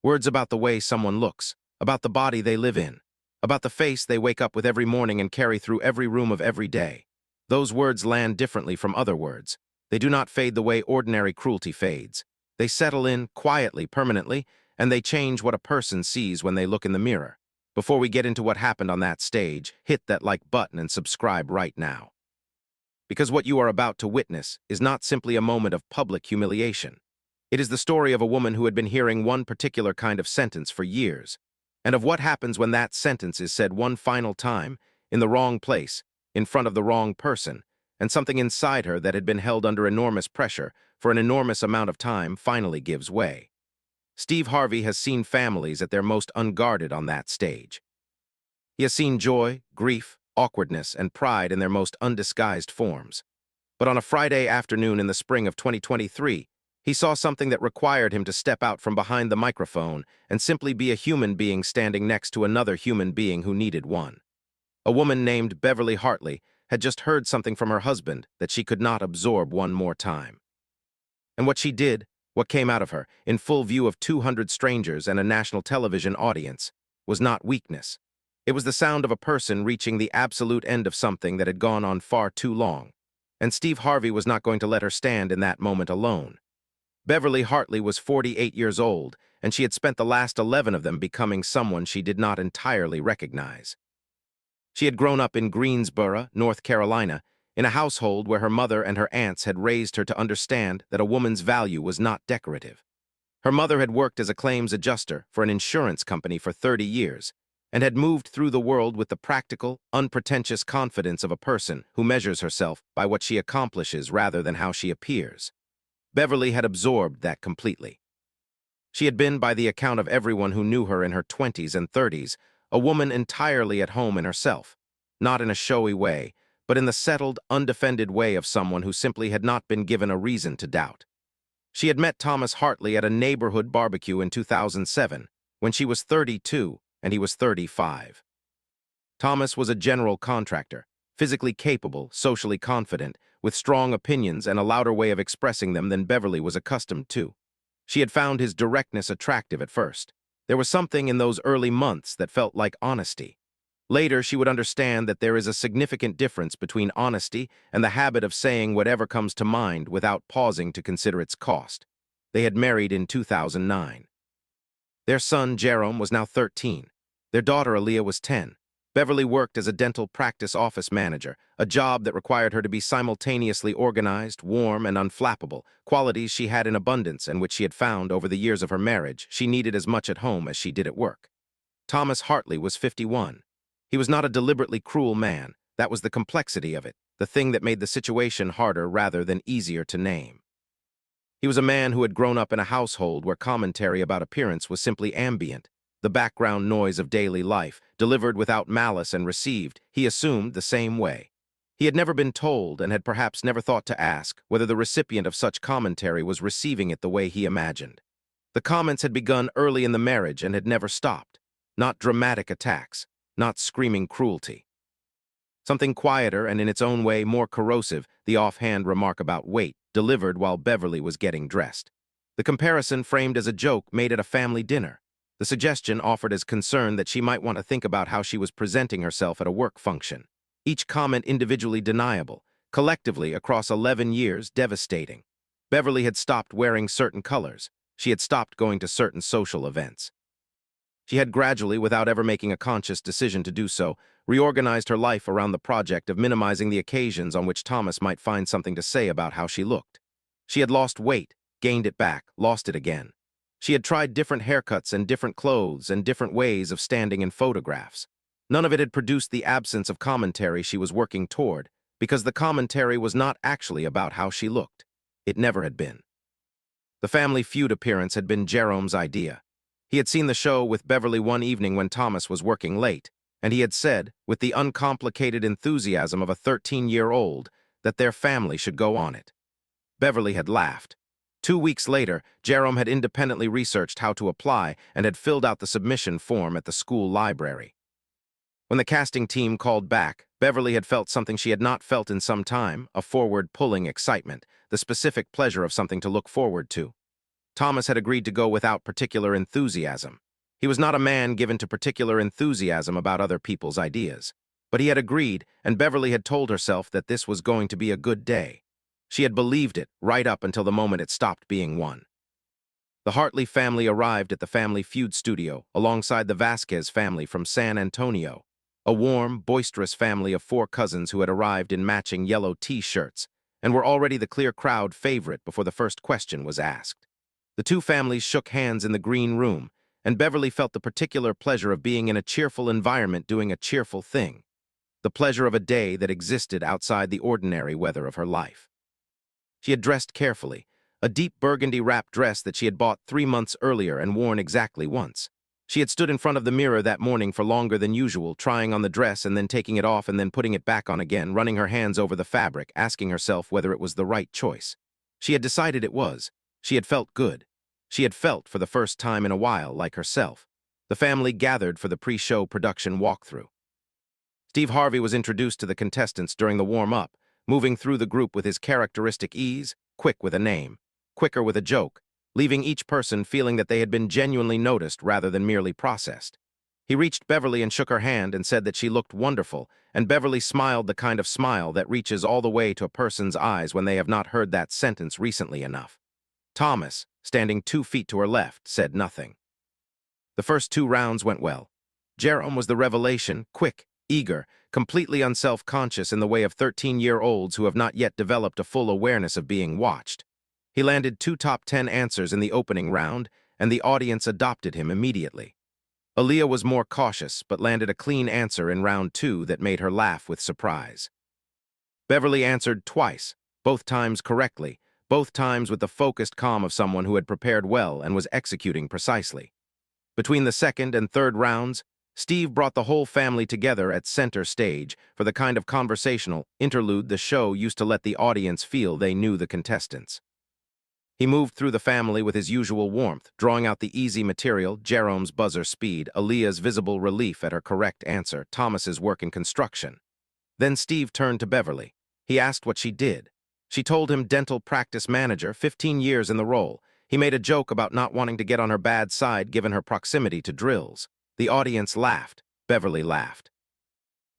Words about the way someone looks, about the body they live in, about the face they wake up with every morning and carry through every room of every day. Those words land differently from other words. They do not fade the way ordinary cruelty fades. They settle in quietly, permanently, and they change what a person sees when they look in the mirror. Before we get into what happened on that stage, hit that like button and subscribe right now. Because what you are about to witness is not simply a moment of public humiliation. It is the story of a woman who had been hearing one particular kind of sentence for years, and of what happens when that sentence is said one final time, in the wrong place, in front of the wrong person, and something inside her that had been held under enormous pressure for an enormous amount of time finally gives way. Steve Harvey has seen families at their most unguarded on that stage. He has seen joy, grief, awkwardness, and pride in their most undisguised forms. But on a Friday afternoon in the spring of 2023, he saw something that required him to step out from behind the microphone and simply be a human being standing next to another human being who needed one. A woman named Beverly Hartley had just heard something from her husband that she could not absorb one more time. And what she did, what came out of her, in full view of 200 strangers and a national television audience, was not weakness. It was the sound of a person reaching the absolute end of something that had gone on far too long. And Steve Harvey was not going to let her stand in that moment alone. Beverly Hartley was 48 years old, and she had spent the last 11 of them becoming someone she did not entirely recognize. She had grown up in Greensboro, North Carolina, in a household where her mother and her aunts had raised her to understand that a woman's value was not decorative. Her mother had worked as a claims adjuster for an insurance company for 30 years, and had moved through the world with the practical, unpretentious confidence of a person who measures herself by what she accomplishes rather than how she appears. Beverly had absorbed that completely. She had been, by the account of everyone who knew her in her 20s and 30s, a woman entirely at home in herself, not in a showy way, but in the settled, undefended way of someone who simply had not been given a reason to doubt. She had met Thomas Hartley at a neighborhood barbecue in 2007, when she was 32 and he was 35. Thomas was a general contractor, physically capable, socially confident, with strong opinions and a louder way of expressing them than Beverly was accustomed to. She had found his directness attractive at first. There was something in those early months that felt like honesty. Later, she would understand that there is a significant difference between honesty and the habit of saying whatever comes to mind without pausing to consider its cost. They had married in 2009. Their son, Jerome, was now 13. Their daughter, Aaliyah, was 10. Beverly worked as a dental practice office manager, a job that required her to be simultaneously organized, warm, and unflappable, qualities she had in abundance and which she had found over the years of her marriage she needed as much at home as she did at work. Thomas Hartley was 51. He was not a deliberately cruel man. That was the complexity of it, the thing that made the situation harder rather than easier to name. He was a man who had grown up in a household where commentary about appearance was simply ambient, the background noise of daily life, delivered without malice and received, he assumed, the same way. He had never been told and had perhaps never thought to ask whether the recipient of such commentary was receiving it the way he imagined. The comments had begun early in the marriage and had never stopped. Not dramatic attacks, not screaming cruelty. Something quieter and in its own way more corrosive, the offhand remark about weight, delivered while Beverly was getting dressed. The comparison framed as a joke made at a family dinner. The suggestion offered as concern that she might want to think about how she was presenting herself at a work function. Each comment individually deniable, collectively across 11 years devastating. Beverly had stopped wearing certain colors. She had stopped going to certain social events. She had gradually, without ever making a conscious decision to do so, reorganized her life around the project of minimizing the occasions on which Thomas might find something to say about how she looked. She had lost weight, gained it back, lost it again. She had tried different haircuts and different clothes and different ways of standing in photographs. None of it had produced the absence of commentary she was working toward, because the commentary was not actually about how she looked. It never had been. The Family Feud appearance had been Jerome's idea. He had seen the show with Beverly one evening when Thomas was working late, and he had said, with the uncomplicated enthusiasm of a 13-year-old, that their family should go on it. Beverly had laughed. 2 weeks later, Jerome had independently researched how to apply and had filled out the submission form at the school library. When the casting team called back, Beverly had felt something she had not felt in some time, a forward-pulling excitement, the specific pleasure of something to look forward to. Thomas had agreed to go without particular enthusiasm. He was not a man given to particular enthusiasm about other people's ideas. But he had agreed, and Beverly had told herself that this was going to be a good day. She had believed it right up until the moment it stopped being one. The Hartley family arrived at the Family Feud studio alongside the Vasquez family from San Antonio, a warm, boisterous family of 4 cousins who had arrived in matching yellow T-shirts and were already the clear crowd favorite before the first question was asked. The 2 families shook hands in the green room, and Beverly felt the particular pleasure of being in a cheerful environment doing a cheerful thing, the pleasure of a day that existed outside the ordinary weather of her life. She had dressed carefully, a deep burgundy wrap dress that she had bought 3 months earlier and worn exactly once. She had stood in front of the mirror that morning for longer than usual, trying on the dress and then taking it off and then putting it back on again, running her hands over the fabric, asking herself whether it was the right choice. She had decided it was. She had felt good. She had felt, for the first time in a while, like herself. The family gathered for the pre-show production walkthrough. Steve Harvey was introduced to the contestants during the warm-up, moving through the group with his characteristic ease, quick with a name, quicker with a joke, leaving each person feeling that they had been genuinely noticed rather than merely processed. He reached Beverly and shook her hand and said that she looked wonderful, and Beverly smiled the kind of smile that reaches all the way to a person's eyes when they have not heard that sentence recently enough. Thomas, standing 2 feet to her left, said nothing. The first 2 rounds went well. Jerome was the revelation, quick, eager, completely unself-conscious in the way of 13-year-olds who have not yet developed a full awareness of being watched. He landed 2 top 10 answers in the opening round, and the audience adopted him immediately. Aaliyah was more cautious, but landed a clean answer in round 2 that made her laugh with surprise. Beverly answered twice, both times correctly, both times with the focused calm of someone who had prepared well and was executing precisely. Between the second and third rounds, Steve brought the whole family together at center stage for the kind of conversational interlude the show used to let the audience feel they knew the contestants. He moved through the family with his usual warmth, drawing out the easy material, Jerome's buzzer speed, Aaliyah's visible relief at her correct answer, Thomas's work in construction. Then Steve turned to Beverly. He asked what she did. She told him dental practice manager, 15 years in the role. He made a joke about not wanting to get on her bad side given her proximity to drills. The audience laughed. Beverly laughed.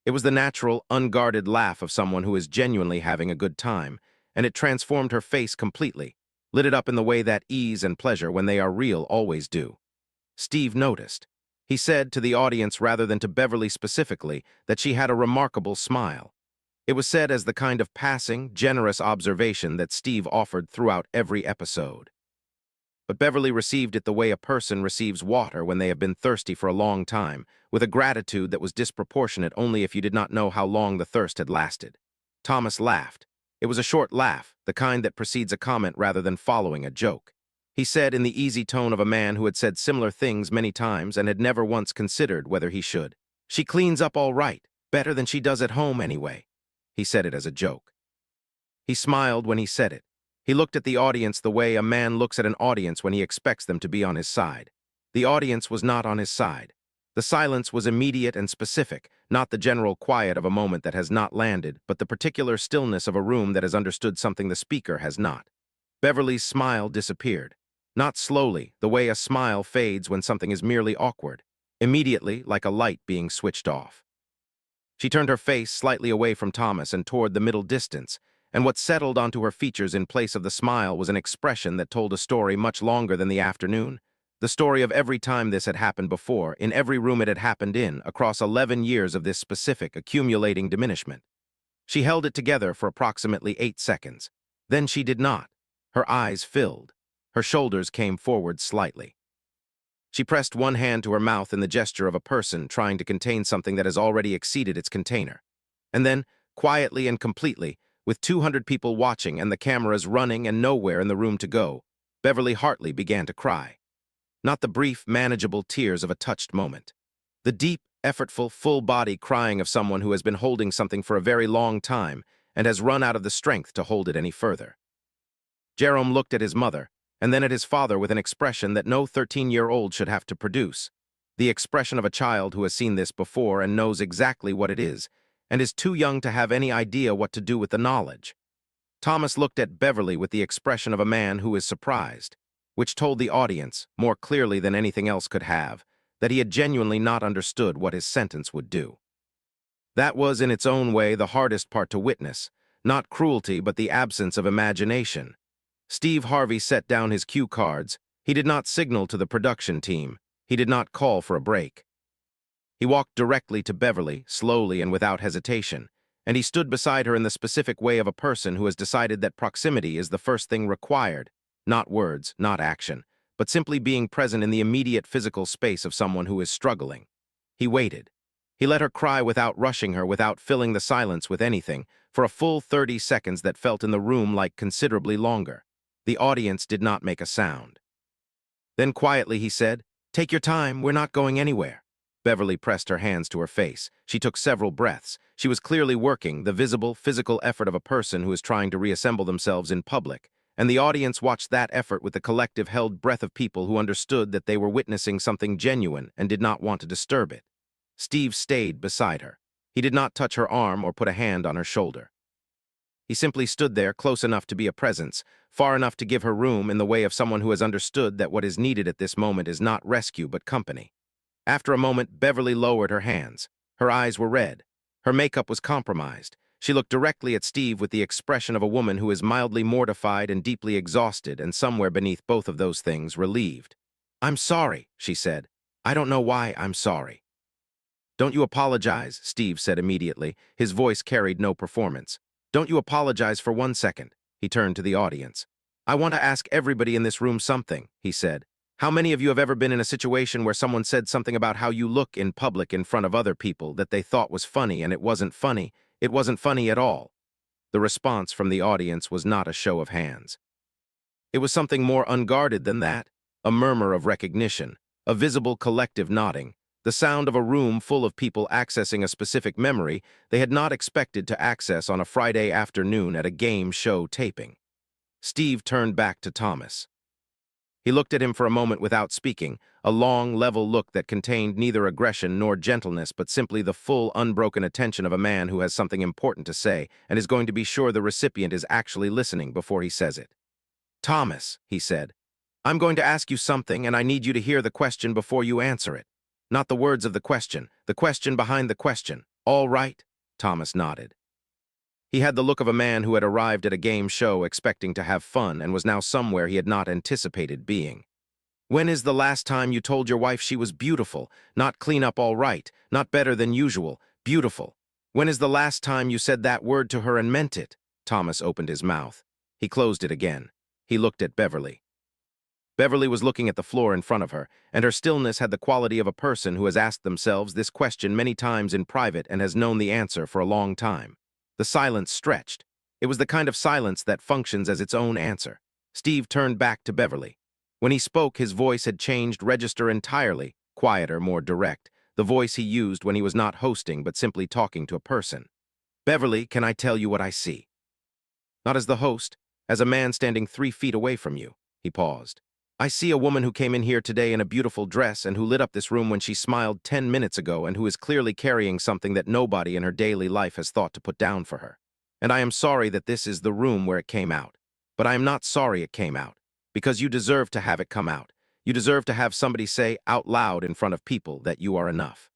It was the natural, unguarded laugh of someone who is genuinely having a good time, and it transformed her face completely, lit it up in the way that ease and pleasure, when they are real, always do. Steve noticed. He said to the audience rather than to Beverly specifically that she had a remarkable smile. It was said as the kind of passing, generous observation that Steve offered throughout every episode. But Beverly received it the way a person receives water when they have been thirsty for a long time, with a gratitude that was disproportionate only if you did not know how long the thirst had lasted. Thomas laughed. It was a short laugh, the kind that precedes a comment rather than following a joke. He said in the easy tone of a man who had said similar things many times and had never once considered whether he should. "She cleans up all right, better than she does at home anyway." He said it as a joke. He smiled when he said it. He looked at the audience the way a man looks at an audience when he expects them to be on his side. The audience was not on his side. The silence was immediate and specific, not the general quiet of a moment that has not landed, but the particular stillness of a room that has understood something the speaker has not. Beverly's smile disappeared. Not slowly, the way a smile fades when something is merely awkward. Immediately, like a light being switched off. She turned her face slightly away from Thomas and toward the middle distance, and what settled onto her features in place of the smile was an expression that told a story much longer than the afternoon. The story of every time this had happened before, in every room it had happened in, across 11 years of this specific, accumulating diminishment. She held it together for approximately 8 seconds. Then she did not. Her eyes filled. Her shoulders came forward slightly. She pressed one hand to her mouth in the gesture of a person trying to contain something that has already exceeded its container. And then, quietly and completely, with 200 people watching and the cameras running and nowhere in the room to go, Beverly Hartley began to cry. Not the brief, manageable tears of a touched moment. The deep, effortful, full-body crying of someone who has been holding something for a very long time and has run out of the strength to hold it any further. Jerome looked at his mother, and then at his father with an expression that no 13-year-old should have to produce. The expression of a child who has seen this before and knows exactly what it is, and is too young to have any idea what to do with the knowledge. Thomas looked at Beverly with the expression of a man who is surprised. which told the audience, more clearly than anything else could have, that he had genuinely not understood what his sentence would do. That was, in its own way, the hardest part to witness, not cruelty but the absence of imagination. Steve Harvey set down his cue cards. He did not signal to the production team. He did not call for a break. He walked directly to Beverly, slowly and without hesitation, and he stood beside her in the specific way of a person who has decided that proximity is the first thing required, not words, not action, but simply being present in the immediate physical space of someone who is struggling. He waited. He let her cry without rushing her, without filling the silence with anything, for a full 30 seconds that felt in the room like considerably longer. The audience did not make a sound. Then quietly he said, "Take your time, we're not going anywhere." Beverly pressed her hands to her face. She took several breaths. She was clearly working, the visible, physical effort of a person who is trying to reassemble themselves in public, and the audience watched that effort with the collective held breath of people who understood that they were witnessing something genuine and did not want to disturb it. Steve stayed beside her. He did not touch her arm or put a hand on her shoulder. He simply stood there, close enough to be a presence, far enough to give her room, in the way of someone who has understood that what is needed at this moment is not rescue but company. After a moment, Beverly lowered her hands. Her eyes were red. Her makeup was compromised. She looked directly at Steve with the expression of a woman who is mildly mortified and deeply exhausted, and somewhere beneath both of those things, relieved. "I'm sorry," she said. "I don't know why I'm sorry." "Don't you apologize," Steve said immediately. His voice carried no performance. "Don't you apologize for 1 second." He turned to the audience. "I want to ask everybody in this room something," he said. "How many of you have ever been in a situation where someone said something about how you look in public in front of other people that they thought was funny, and it wasn't funny? It wasn't funny at all." The response from the audience was not a show of hands. It was something more unguarded than that, a murmur of recognition, a visible collective nodding, the sound of a room full of people accessing a specific memory they had not expected to access on a Friday afternoon at a game show taping. Steve turned back to Thomas. He looked at him for a moment without speaking, a long, level look that contained neither aggression nor gentleness, but simply the full, unbroken attention of a man who has something important to say and is going to be sure the recipient is actually listening before he says it. "Thomas," he said, "I'm going to ask you something, and I need you to hear the question before you answer it. Not the words of the question behind the question. All right?" Thomas nodded. He had the look of a man who had arrived at a game show expecting to have fun and was now somewhere he had not anticipated being. "When is the last time you told your wife she was beautiful, not clean up all right, not better than usual, beautiful? When is the last time you said that word to her and meant it?" Thomas opened his mouth. He closed it again. He looked at Beverly. Beverly was looking at the floor in front of her, and her stillness had the quality of a person who has asked themselves this question many times in private and has known the answer for a long time. The silence stretched. It was the kind of silence that functions as its own answer. Steve turned back to Beverly. When he spoke, his voice had changed register entirely, quieter, more direct, the voice he used when he was not hosting but simply talking to a person. "Beverly, can I tell you what I see? Not as the host, as a man standing 3 feet away from you." He paused. "I see a woman who came in here today in a beautiful dress and who lit up this room when she smiled 10 minutes ago and who is clearly carrying something that nobody in her daily life has thought to put down for her. And I am sorry that this is the room where it came out. But I am not sorry it came out, because you deserve to have it come out. You deserve to have somebody say out loud in front of people that you are enough.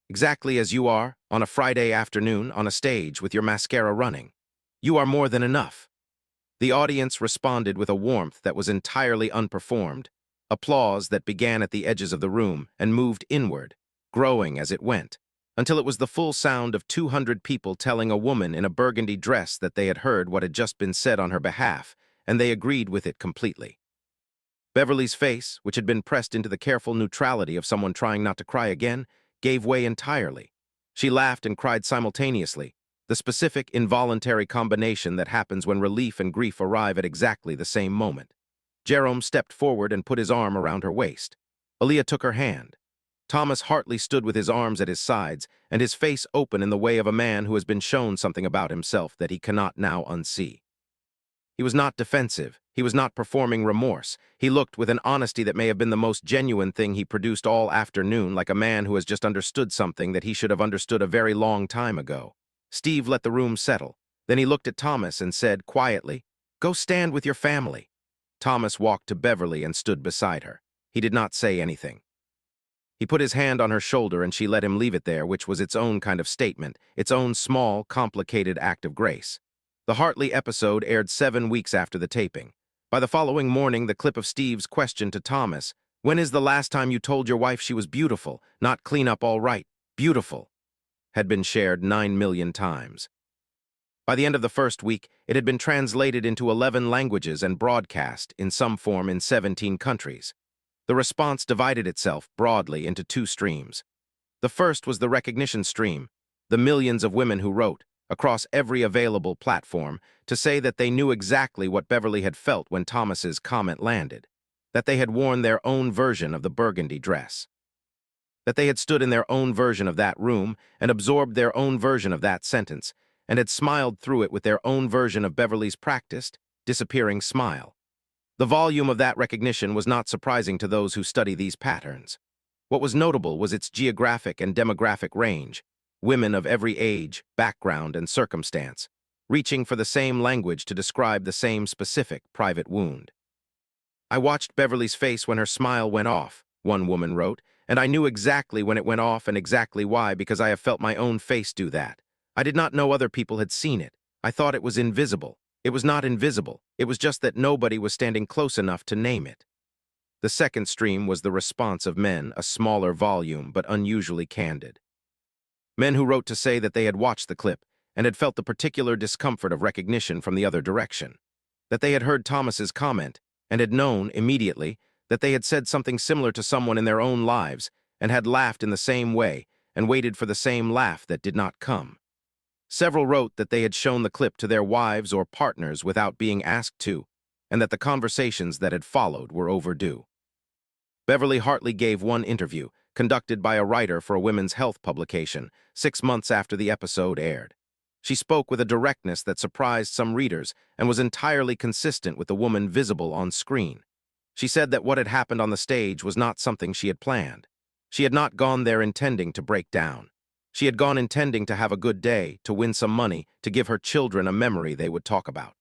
Exactly as you are, on a Friday afternoon, on a stage with your mascara running. You are more than enough." The audience responded with a warmth that was entirely unperformed, applause that began at the edges of the room and moved inward, growing as it went, until it was the full sound of 200 people telling a woman in a burgundy dress that they had heard what had just been said on her behalf, and they agreed with it completely. Beverly's face, which had been pressed into the careful neutrality of someone trying not to cry again, gave way entirely. She laughed and cried simultaneously, the specific, involuntary combination that happens when relief and grief arrive at exactly the same moment. Jerome stepped forward and put his arm around her waist. Aaliyah took her hand. Thomas Hartley stood with his arms at his sides and his face open in the way of a man who has been shown something about himself that he cannot now unsee. He was not defensive. He was not performing remorse. He looked with an honesty that may have been the most genuine thing he produced all afternoon, like a man who has just understood something that he should have understood a very long time ago. Steve let the room settle. Then he looked at Thomas and said quietly, "Go stand with your family." Thomas walked to Beverly and stood beside her. He did not say anything. He put his hand on her shoulder and she let him leave it there, which was its own kind of statement, its own small, complicated act of grace. The Hartley episode aired 7 weeks after the taping. By the following morning, the clip of Steve's question to Thomas, "When is the last time you told your wife she was beautiful, not clean up all right, beautiful?" had been shared 9 million times. By the end of the first week, it had been translated into 11 languages and broadcast in some form in 17 countries. The response divided itself broadly into 2 streams. The first was the recognition stream, the millions of women who wrote, across every available platform, to say that they knew exactly what Beverly had felt when Thomas's comment landed, that they had worn their own version of the burgundy dress, that they had stood in their own version of that room and absorbed their own version of that sentence, and had smiled through it with their own version of Beverly's practiced, disappearing smile. The volume of that recognition was not surprising to those who study these patterns. What was notable was its geographic and demographic range, women of every age, background, and circumstance, reaching for the same language to describe the same specific private wound. "I watched Beverly's face when her smile went off," one woman wrote, "and I knew exactly when it went off and exactly why, because I have felt my own face do that. I did not know other people had seen it. I thought it was invisible. It was not invisible. It was just that nobody was standing close enough to name it." The second stream was the response of men, a smaller volume but unusually candid. Men who wrote to say that they had watched the clip and had felt the particular discomfort of recognition from the other direction, that they had heard Thomas's comment and had known immediately that they had said something similar to someone in their own lives and had laughed in the same way and waited for the same laugh that did not come. Several wrote that they had shown the clip to their wives or partners without being asked to, and that the conversations that had followed were overdue. Beverly Hartley gave one interview, conducted by a writer for a women's health publication, 6 months after the episode aired. She spoke with a directness that surprised some readers and was entirely consistent with the woman visible on screen. She said that what had happened on the stage was not something she had planned. She had not gone there intending to break down. She had gone intending to have a good day, to win some money, to give her children a memory they would talk about.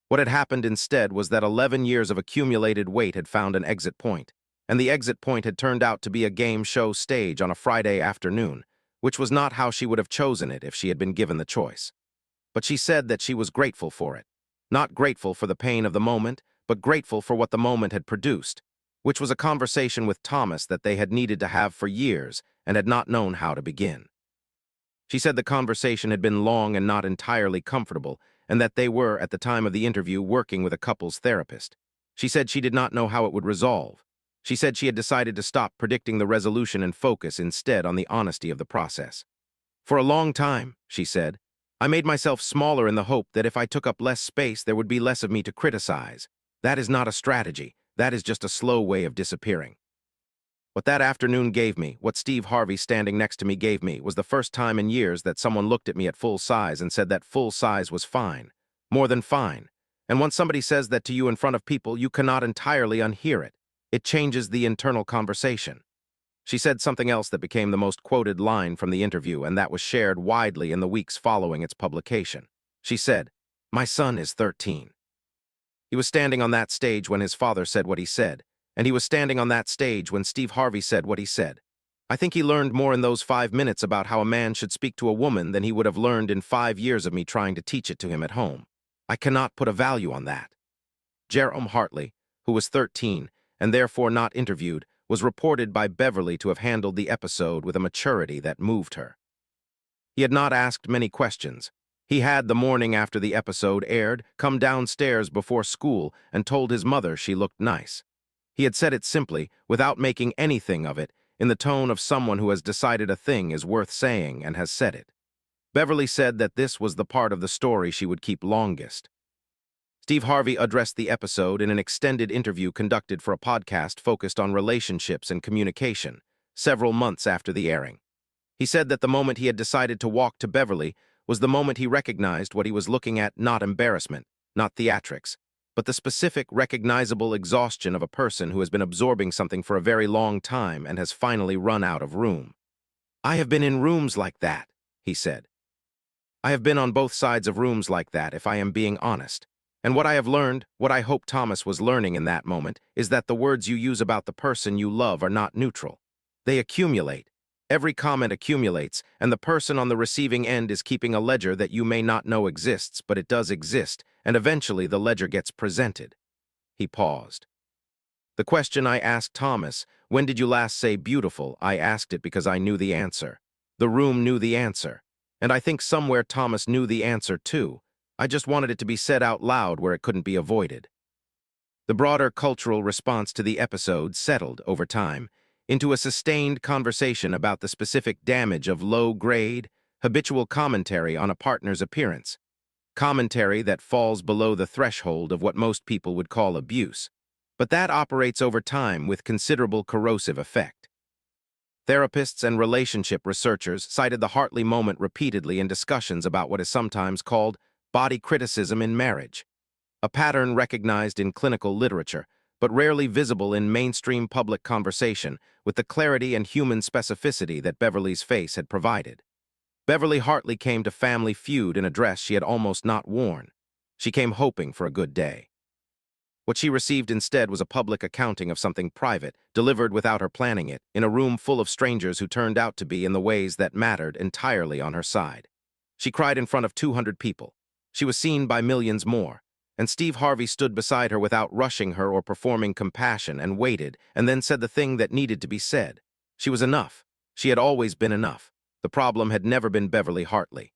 What had happened instead was that 11 years of accumulated weight had found an exit point, and the exit point had turned out to be a game show stage on a Friday afternoon, which was not how she would have chosen it if she had been given the choice. But she said that she was grateful for it. Not grateful for the pain of the moment, but grateful for what the moment had produced, which was a conversation with Thomas that they had needed to have for years and had not known how to begin. She said the conversation had been long and not entirely comfortable, and that they were, at the time of the interview, working with a couples therapist. She said she did not know how it would resolve. She said she had decided to stop predicting the resolution and focus instead on the honesty of the process. "For a long time," she said, "I made myself smaller in the hope that if I took up less space, there would be less of me to criticize. That is not a strategy. That is just a slow way of disappearing." What that afternoon gave me, what Steve Harvey standing next to me gave me, was the first time in years that someone looked at me at full size and said that full size was fine, more than fine. And once somebody says that to you in front of people, you cannot entirely unhear it. It changes the internal conversation. She said something else that became the most quoted line from the interview, and that was shared widely in the weeks following its publication. She said, "My son is 13. He was standing on that stage when his father said what he said, and he was standing on that stage when Steve Harvey said what he said. I think he learned more in those 5 minutes about how a man should speak to a woman than he would have learned in 5 years of me trying to teach it to him at home. I cannot put a value on that." Jerome Hartley, who was 13 and therefore not interviewed, was reported by Beverly to have handled the episode with a maturity that moved her. He had not asked many questions. He had, the morning after the episode aired, come downstairs before school and told his mother she looked nice. He had said it simply, without making anything of it, in the tone of someone who has decided a thing is worth saying and has said it. Beverly said that this was the part of the story she would keep longest. Steve Harvey addressed the episode in an extended interview conducted for a podcast focused on relationships and communication, several months after the airing. He said that the moment he had decided to walk to Beverly was the moment he recognized what he was looking at, not embarrassment, not theatrics, but the specific, recognizable exhaustion of a person who has been absorbing something for a very long time and has finally run out of room. "I have been in rooms like that," he said. "I have been on both sides of rooms like that, if I am being honest. And what I have learned, what I hope Thomas was learning in that moment, is that the words you use about the person you love are not neutral. They accumulate. Every comment accumulates, and the person on the receiving end is keeping a ledger that you may not know exists, but it does exist, and eventually the ledger gets presented. He paused. The question I asked Thomas, when did you last say beautiful, I asked it because I knew the answer. The room knew the answer. And I think somewhere Thomas knew the answer too. I just wanted it to be said out loud where it couldn't be avoided. The broader cultural response to the episode settled over time into a sustained conversation about the specific damage of low-grade, habitual commentary on a partner's appearance. Commentary that falls below the threshold of what most people would call abuse. But that operates over time with considerable corrosive effect. Therapists and relationship researchers cited the Hartley moment repeatedly in discussions about what is sometimes called body criticism in marriage, a pattern recognized in clinical literature, but rarely visible in mainstream public conversation with the clarity and human specificity that Beverly's face had provided. Beverly Hartley came to Family Feud in a dress she had almost not worn. She came hoping for a good day. What she received instead was a public accounting of something private, delivered without her planning it, in a room full of strangers who turned out to be, in the ways that mattered, entirely on her side. She cried in front of 200 people. She was seen by millions more. And Steve Harvey stood beside her without rushing her or performing compassion, and waited, and then said the thing that needed to be said. She was enough. She had always been enough. The problem had never been Beverly Hartley.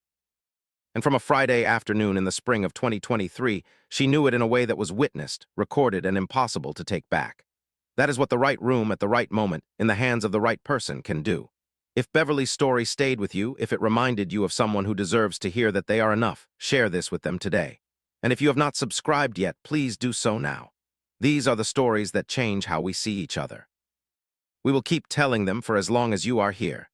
And from a Friday afternoon in the spring of 2023, she knew it in a way that was witnessed, recorded, and impossible to take back. That is what the right room at the right moment, in the hands of the right person, can do. If Beverly's story stayed with you, if it reminded you of someone who deserves to hear that they are enough, share this with them today. And if you have not subscribed yet, please do so now. These are the stories that change how we see each other. We will keep telling them for as long as you are here.